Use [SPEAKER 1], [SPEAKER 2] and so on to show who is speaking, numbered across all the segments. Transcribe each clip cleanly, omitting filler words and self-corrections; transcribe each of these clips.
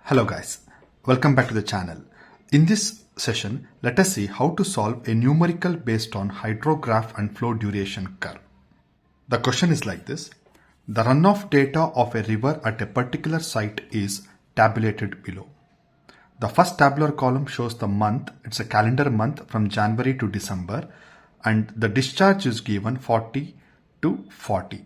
[SPEAKER 1] Hello guys, welcome back to the channel. In this session, let us see how to solve a numerical based on hydrograph and flow duration curve. The question is like this. The runoff data of a river at a particular site is tabulated below. The first tabular column shows the month, it's a calendar month from January to December, and the discharge is given 40 to 40.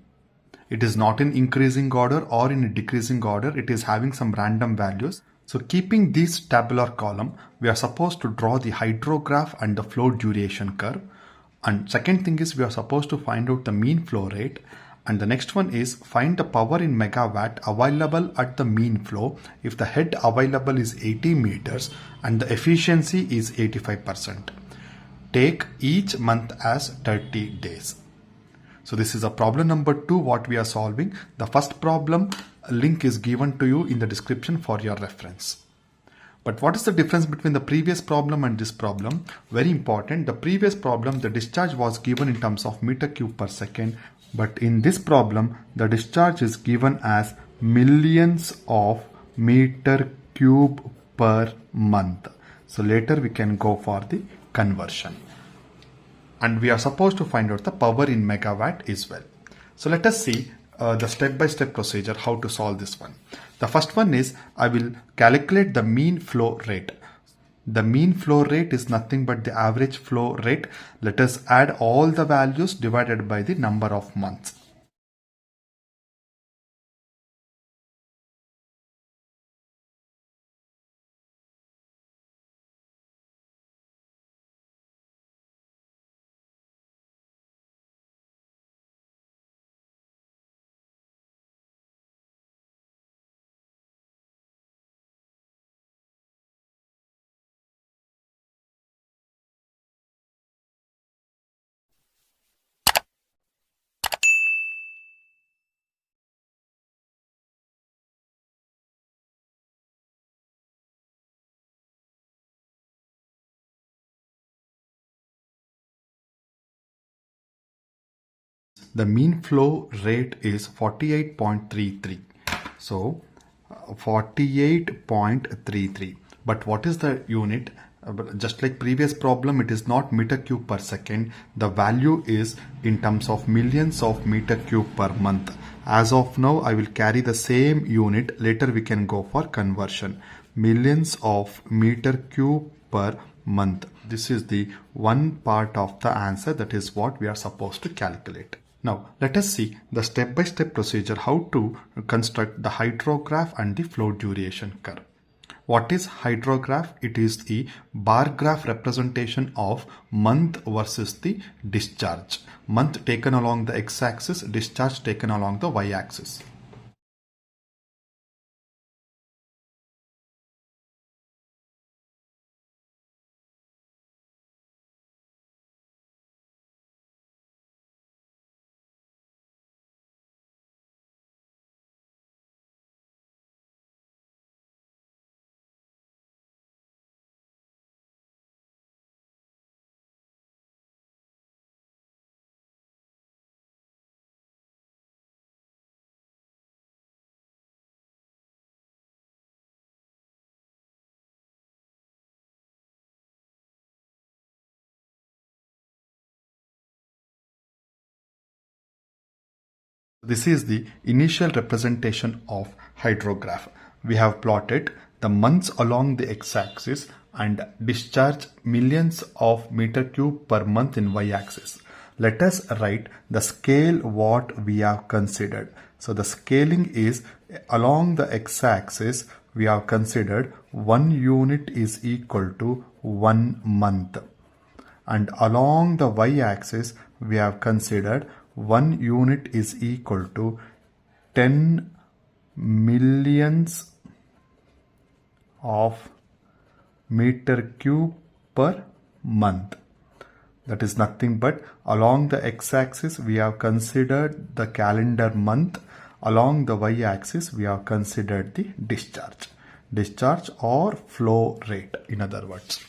[SPEAKER 1] It is not in increasing order or in a decreasing order. It is having some random values. So keeping this tabular column, we are supposed to draw the hydrograph and the flow duration curve. And second thing is we are supposed to find out the mean flow rate. And the next one is find the power in megawatt available at the mean flow if the head available is 80 meters and the efficiency is 85%. Take each month as 30 days. So this is a problem number 2 what we are solving. The first problem link is given to you in the description for your reference. But what is the difference between the previous problem and this problem? Very important. The previous problem, the discharge was given in terms of meter cube per second. But in this problem, the discharge is given as millions of meter cube per month. So later we can go for the conversion. And we are supposed to find out the power in megawatt as well. So let us see the step-by-step procedure how to solve this one. The first one is I will calculate the mean flow rate. The mean flow rate is nothing but the average flow rate. Let us add all the values divided by the number of months. The mean flow rate is 48.33. So 48.33. But what is the unit? Just like previous problem, it is not meter cube per second. The value is in terms of millions of meter cube per month. As of now, I will carry the same unit. Later we can go for conversion. Millions of meter cube per month. This is the one part of the answer. That is what we are supposed to calculate. Now let us see the step-by-step procedure how to construct the hydrograph and the flow duration curve. What is hydrograph? It is the bar graph representation of month versus the discharge. Month taken along the x-axis, discharge taken along the y-axis. This is the initial representation of hydrograph. We have plotted the months along the x-axis and discharge millions of meter cube per month in y-axis. Let us write the scale what we have considered. So the scaling is along the x-axis we have considered 1 unit is equal to 1 month. And along the y-axis we have considered 1 unit is equal to 10 millions of meter cube per month. That is nothing but along the x-axis we have considered the calendar month. Along the y-axis we have considered the discharge or flow rate in other words.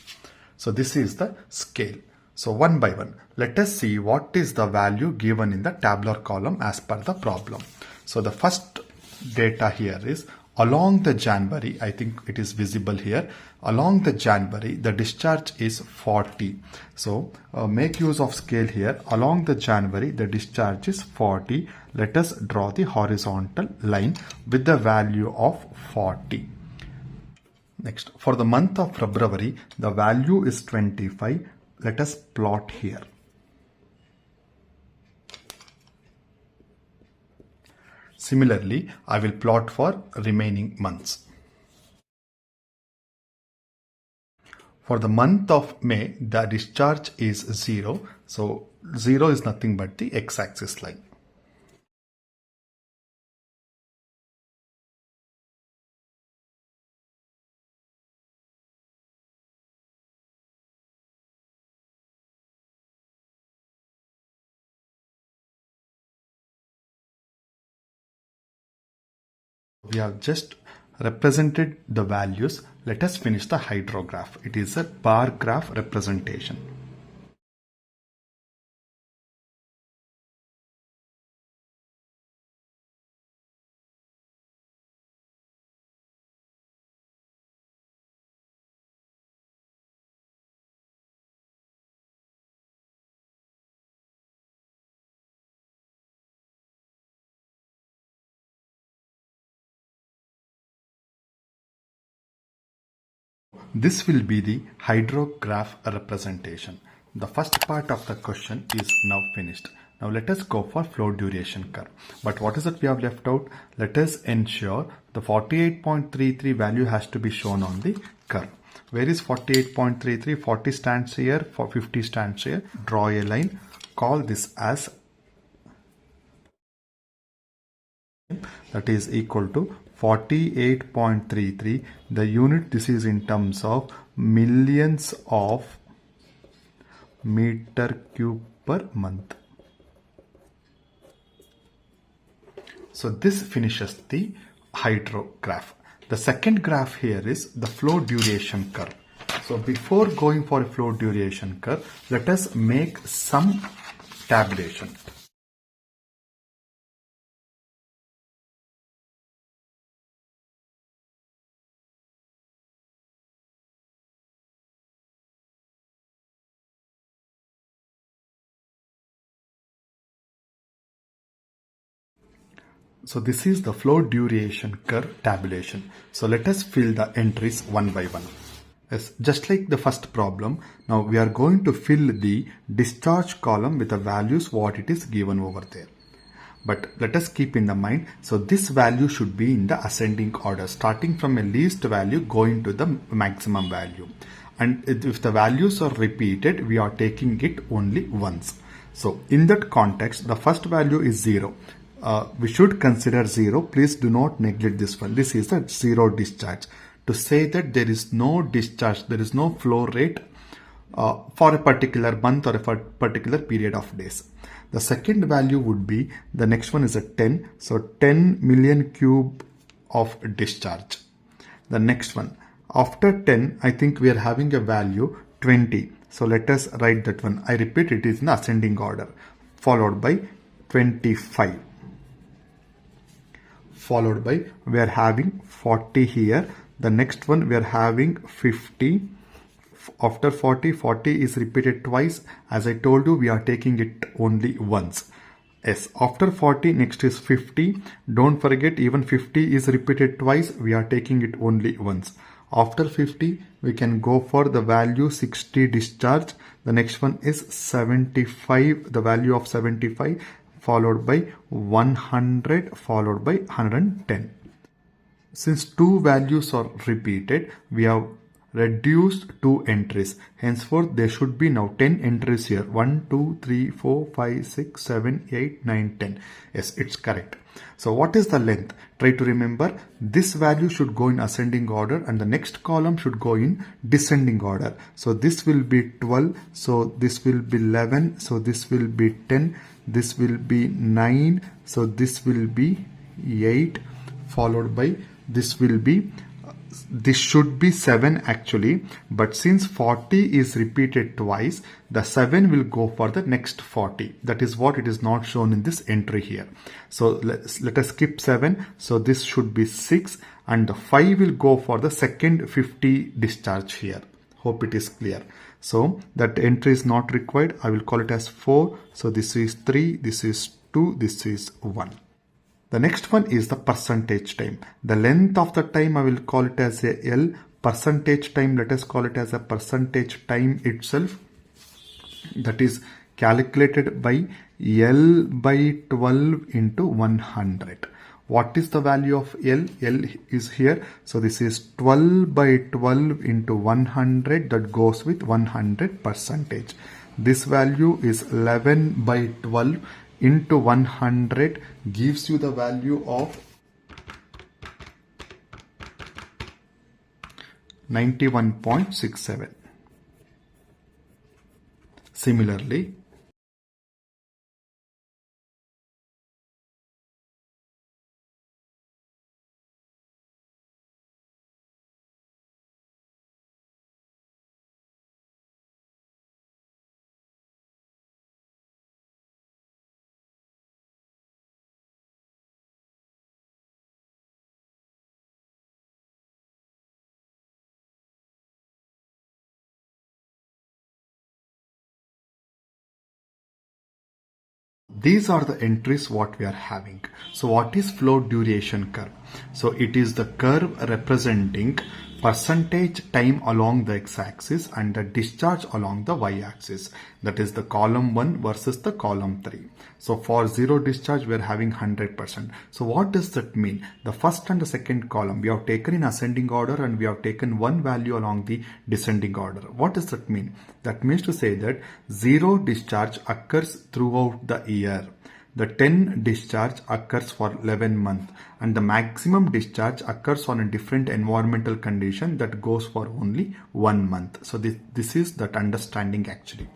[SPEAKER 1] So this is the scale. So one by one, let us see what is the value given in the tabular column as per the problem. So the first data here is along the January, I think it is visible here, along the January the discharge is 40. So make use of scale here. Along the January the discharge is 40. Let us draw the horizontal line with the value of 40. Next, for the month of February the value is 25. Let us plot here. Similarly, I will plot for remaining months. For the month of May, the discharge is 0. So 0 is nothing but the x-axis line. We have just represented the values. Let us finish the hydrograph. It is a bar graph representation. This will be the hydrograph representation. The first part of the question is now finished. Now let us go for flow duration curve. But what is it we have left out? Let us ensure the 48.33 value has to be shown on the curve. Where is 48.33? 40 stands here, 50 stands here. Draw a line. Call this as, that is equal to 48.33. The unit, this is in terms of millions of meter cube per month. So this finishes the hydrograph. The second graph here is the flow duration curve. So before going for a flow duration curve, let us make some tabulation. So this is the flow duration curve tabulation. So let us fill the entries one by one. Yes, just like the first problem, now we are going to fill the discharge column with the values what it is given over there. But let us keep in the mind, so this value should be in the ascending order, starting from a least value going to the maximum value. And if the values are repeated, we are taking it only once. So in that context, the first value is 0. We should consider 0. Please do not neglect this one. This is a 0 discharge. To say that there is no discharge, there is no flow rate for a particular month or a particular period of days. The second value would be, the next one is a 10. So 10 million cube of discharge. The next one, after 10, I think we are having a value 20. So let us write that one. I repeat, it is in ascending order, followed by 25. Followed by, we are having 40 here. The next one we are having 50. After 40 is repeated twice. As I told you, we are taking it only once. Yes, after 40 next is 50. Don't forget, even 50 is repeated twice. We are taking it only once. After 50 we can go for the value 60 discharge. The next one is 75, the value of 75, followed by 100, followed by 110. Since two values are repeated, we have reduced 2 entries. Henceforth, there should be now 10 entries here. 1, 2, 3, 4, 5, 6, 7, 8, 9, 10. Yes, it's correct. So what is the length? Try to remember, this value should go in ascending order and the next column should go in descending order. So this will be 12. So this will be 11. So this will be 10. This will be 9. So this will be 8, followed by this will be this should be 7 actually, but since 40 is repeated twice, the 7 will go for the next 40. That is what it is not shown in this entry here. So let us skip 7. So this should be 6, and the 5 will go for the second 50 discharge here. Hope it is clear. So that entry is not required. I will call it as 4. So this is 3, this is 2, this is 1. The next one is the percentage time. The length of the time I will call it as a L. Percentage time, let us call it as a percentage time itself. That is calculated by L by 12 into 100. What is the value of L? L is here. So this is 12 by 12 into 100. That goes with 100%. This value is 11 by 12 into 100 gives you the value of 91.67. Similarly, these are the entries what we are having. So what is flow duration curve? So it is the curve representing percentage time along the x-axis and the discharge along the y-axis. That is the column 1 versus the column 3. So for 0 discharge we are having 100%. So what does that mean? The first and the second column we have taken in ascending order and we have taken one value along the descending order. What does that mean? That means to say that 0 discharge occurs throughout the year. The 10 discharge occurs for 11 months and the maximum discharge occurs on a different environmental condition that goes for only 1 month. So this is that understanding actually.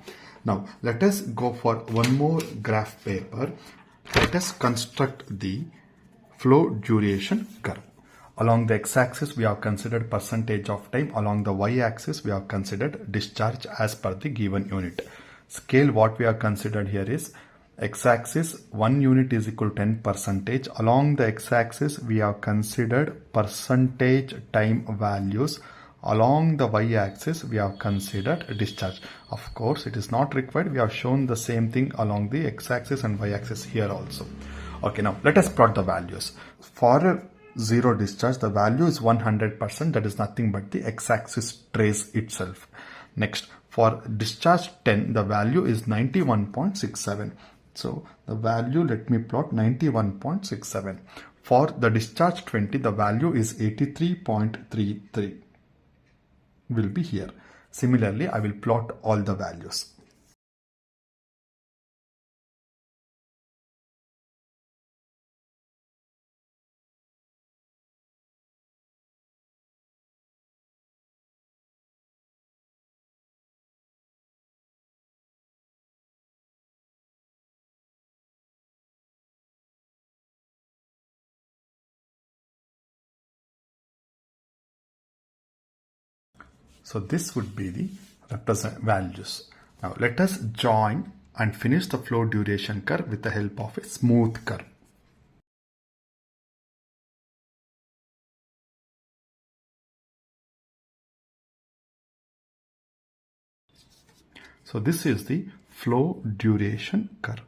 [SPEAKER 1] Now let us go for one more graph paper. Let us construct the flow duration curve. Along the x-axis we have considered percentage of time. Along the y-axis we have considered discharge as per the given unit. Scale what we have considered here is x-axis 1 unit is equal to 10%. Along the x-axis we have considered percentage time values. Along the y-axis we have considered discharge. Of course it is not required. We have shown the same thing along the x-axis and y-axis here also. Okay, now let us plot the values. For 0 discharge the value is 100%. That is nothing but the x-axis trace itself. Next, for discharge 10 the value is 91.67. So the value, let me plot 91.67. For the discharge 20, the value is 83.33. Will be here. Similarly, I will plot all the values. So this would be the represent values. Now let us join and finish the flow duration curve with the help of a smooth curve. So this is the flow duration curve.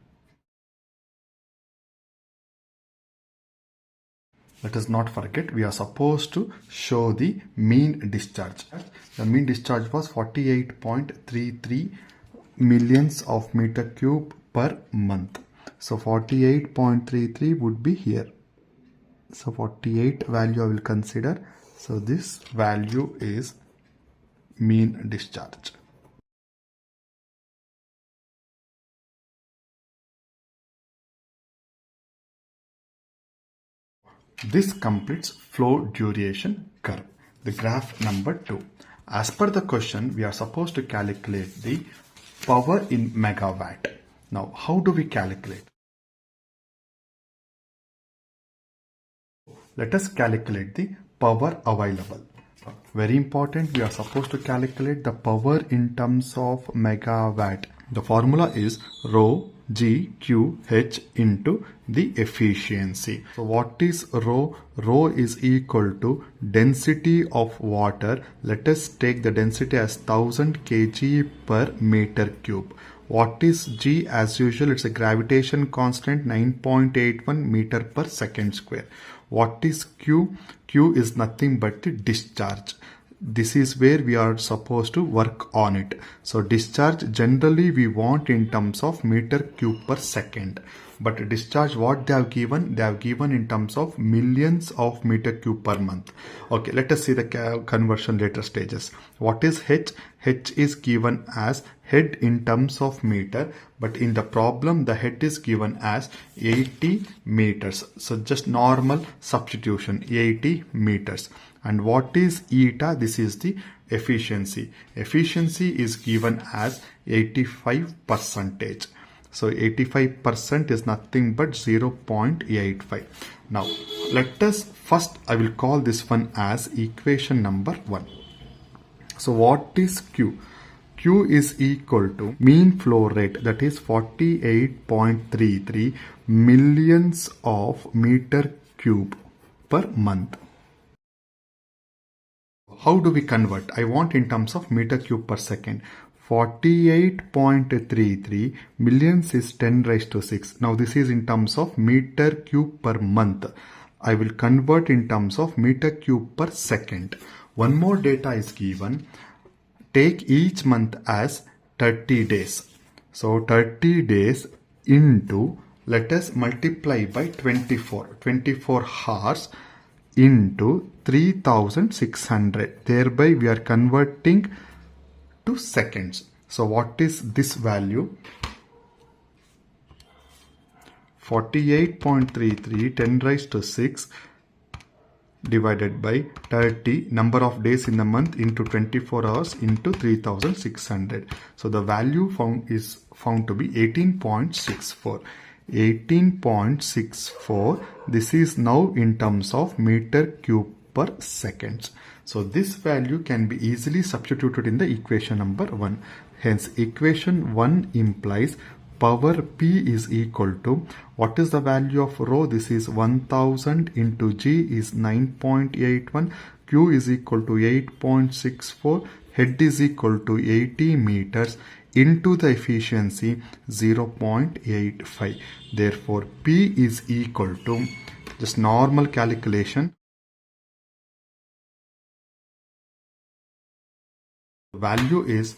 [SPEAKER 1] Let us not forget we are supposed to show the mean discharge. The mean discharge was 48.33 millions of meter cube per month. So 48.33 would be here. So 48 value I will consider. So this value is mean discharge. This completes flow duration curve. The graph number 2. As per the question, we are supposed to calculate the power in megawatt. Now, how do we calculate? Let us calculate the power available. Very important, we are supposed to calculate the power in terms of megawatt. The formula is rho GQH into the efficiency. So what is rho? Rho is equal to density of water. Let us take the density as 1000 kg per meter cube. What is G? As usual, it's a gravitation constant, 9.81 meter per second square. What is Q? Q is nothing but the discharge. This is where we are supposed to work on it. So discharge generally we want in terms of meter cube per second. But discharge, what they have given? They have given in terms of millions of meter cube per month. Okay, let us see the conversion later stages. What is H? H is given as head in terms of meter, but in the problem the head is given as 80 meters. So just normal substitution, 80 meters. And what is eta? This is the efficiency. Efficiency is given as 85%. So 85% is nothing but 0.85. Now let us first, I will call this one as equation number 1. So what is Q? Q is equal to mean flow rate, that is 48.33 millions of meter cube per month. How do we convert? I want in terms of meter cube per second. 48.33 millions is 10 raised to 6. Now this is in terms of meter cube per month. I will convert in terms of meter cube per second. One more data is given. Take each month as 30 days. So 30 days into, let us multiply by 24 hours into 3600. Thereby we are converting to seconds. So what is this value? 48.33 10 raised to 6 divided by 30 number of days in the month into 24 hours into 3600. So the value is found to be 18.64. 18.64. This is now in terms of meter cube per seconds. So this value can be easily substituted in the equation number 1. Hence equation 1 implies power P is equal to, what is the value of rho? This is 1000 into G is 9.81, Q is equal to 8.64, head is equal to 80 meters into the efficiency 0.85. Therefore P is equal to, just normal calculation, value is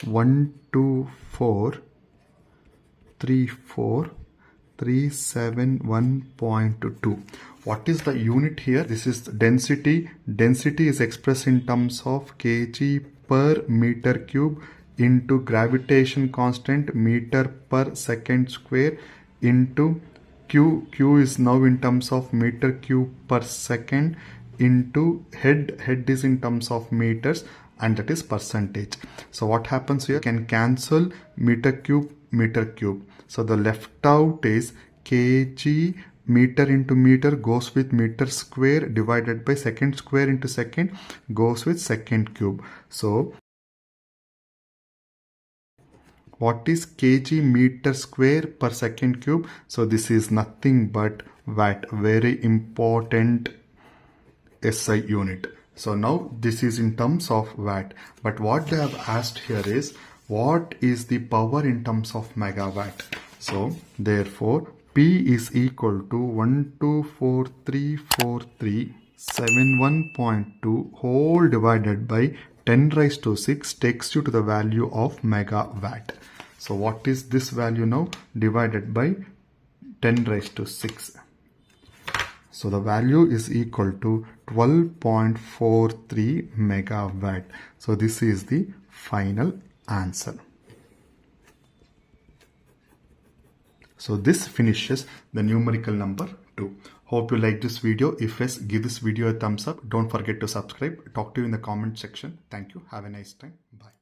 [SPEAKER 1] 124,37371.2. What is the unit here? This is density. Density is expressed in terms of kg per meter cube into gravitation constant meter per second square into Q. Q is now in terms of meter cube per second into head. Head is in terms of meters, and that is percentage. So what happens here? Can cancel meter cube. So the left out is kg meter into meter goes with meter square divided by second square into second goes with second cube. So what is kg meter square per second cube? So this is nothing but watt. Very important SI unit. So now this is in terms of watt, but what they have asked here is what is the power in terms of megawatt. So therefore P is equal to 124,37371.2 whole divided by 10 raised to 6 takes you to the value of megawatt. So what is this value now? Divided by 10 raised to 6. So the value is equal to 12.43 megawatt. So this is the final answer. So this finishes the numerical number 2. Hope you like this video. If yes, give this video a thumbs up. Don't forget to subscribe. Talk to you in the comment section. Thank you. Have a nice time. Bye.